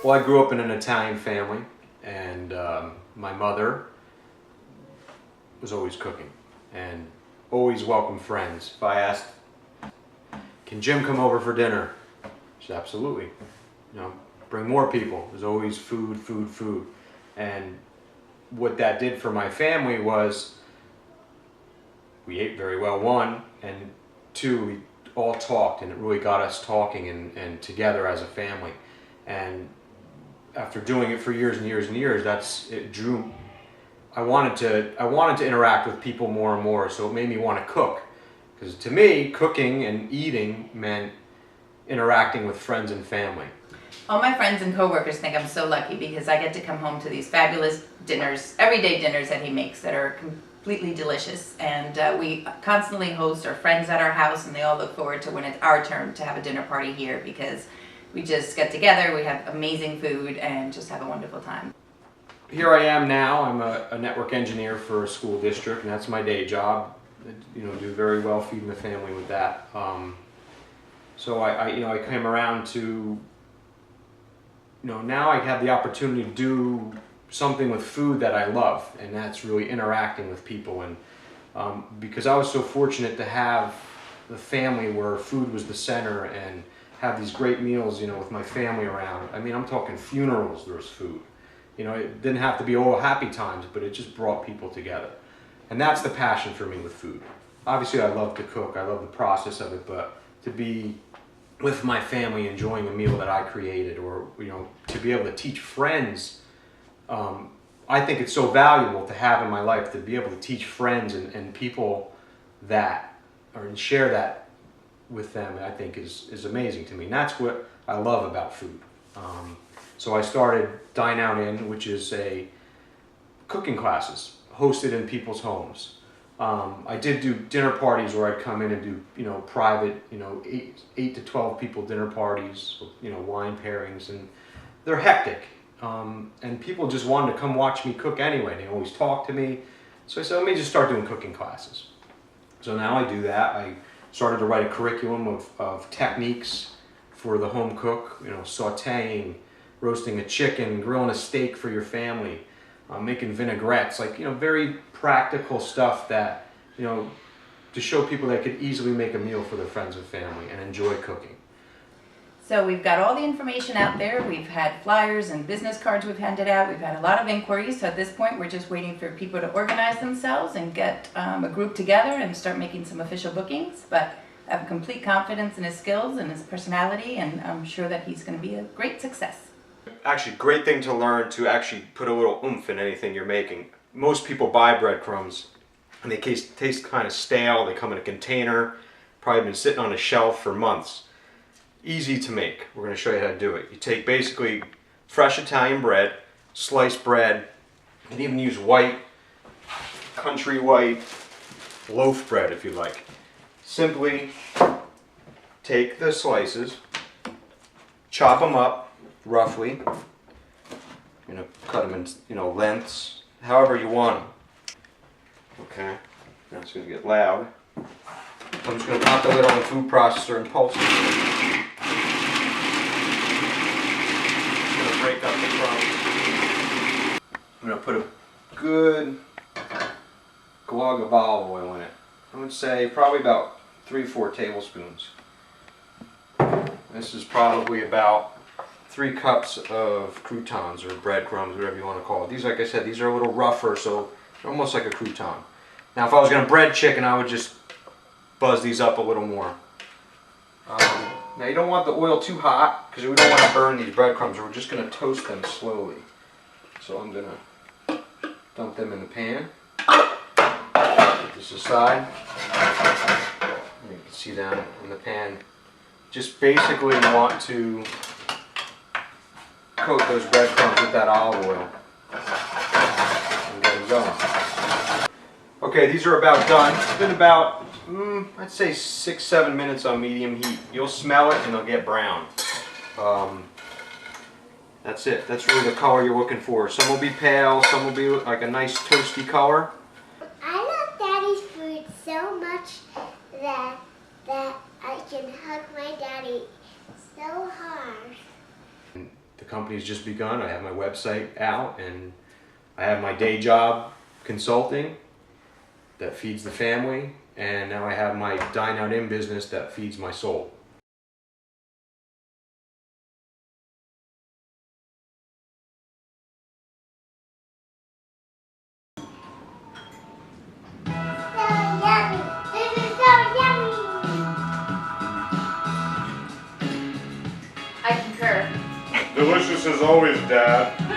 Well, I grew up in an Italian family, and my mother was always cooking and always welcomed friends. If I asked, "Can Jim come over for dinner?" She said, "Absolutely. You know, bring more people." There's always food, food, food. And what that did for my family was we ate very well, one, and two, we all talked, and it really got us talking and together as a family. And after doing it for years and years and years, it drew. I wanted to interact with people more and more, so it made me want to cook. Because to me, cooking and eating meant interacting with friends and family. All my friends and coworkers think I'm so lucky because I get to come home to these fabulous dinners, everyday dinners that he makes that are completely delicious. And we constantly host our friends at our house, and they all look forward to when it's our turn to have a dinner party here because we just get together, we have amazing food, and just have a wonderful time. Here I am now. I'm a network engineer for a school district, and that's my day job. You know, do very well feeding the family with that. So I came around to, now I have the opportunity to do something with food that I love, and that's really interacting with people. And because I was so fortunate to have the family where food was the center and have these great meals, with my family around. I mean, I'm talking funerals, there was food. It didn't have to be all happy times, but it just brought people together. And that's the passion for me with food. Obviously, I love to cook, I love the process of it, but to be with my family enjoying a meal that I created, or to be able to teach friends, I think it's so valuable to have in my life, to be able to teach friends and people that, and share that with them, I think is amazing to me. And that's what I love about food. So I started Dine-Out-In, which is a cooking classes hosted in people's homes. I did do dinner parties where I'd come in and do private 8 to 12 people dinner parties, wine pairings, and they're hectic. And people just wanted to come watch me cook anyway. They always talk to me. So I said, let me just start doing cooking classes. So now I do that. I started to write a curriculum of techniques for the home cook, sauteing, roasting a chicken, grilling a steak for your family, making vinaigrettes, very practical stuff that, to show people they could easily make a meal for their friends and family and enjoy cooking. So we've got all the information out there. We've had flyers and business cards we've handed out. We've had a lot of inquiries. So at this point, we're just waiting for people to organize themselves and get a group together and start making some official bookings. But I have complete confidence in his skills and his personality, and I'm sure that he's going to be a great success. Actually, great thing to learn, to actually put a little oomph in anything you're making. Most people buy breadcrumbs and they taste kind of stale. They come in a container, probably been sitting on a shelf for months. Easy to make. We're going to show you how to do it. You take basically fresh Italian bread, sliced bread. You can even use white, country white loaf bread if you like. Simply take the slices, chop them up roughly, cut them in lengths, however you want them. Okay, now it's going to get loud. I'm just going to pop the lid on the food processor and pulse it. Break up the crumbs. I'm going to put a good glug of olive oil in it. I would say probably about 3-4 tablespoons. This is probably about 3 cups of croutons or breadcrumbs, whatever you want to call it. These, like I said, these are a little rougher, so they're almost like a crouton. Now if I was going to bread chicken, I would just buzz these up a little more. Now you don't want the oil too hot because we don't want to burn these breadcrumbs. We're just going to toast them slowly. So I'm going to dump them in the pan. Put this aside. You can see down in the pan. Just basically want to coat those breadcrumbs with that olive oil and get them going. Okay, these are about done. It's been about I'd say 6-7 minutes on medium heat. You'll smell it and they'll get brown. That's it. That's really the color you're looking for. Some will be pale, some will be like a nice toasty color. I love Daddy's food so much that I can hug my daddy so hard. the company's just begun. I have my website out, and I have my day job consulting that feeds the family, and now I have my Dine-Out-In business that feeds my soul. So yummy. This is so yummy. I concur. Delicious as always, Dad.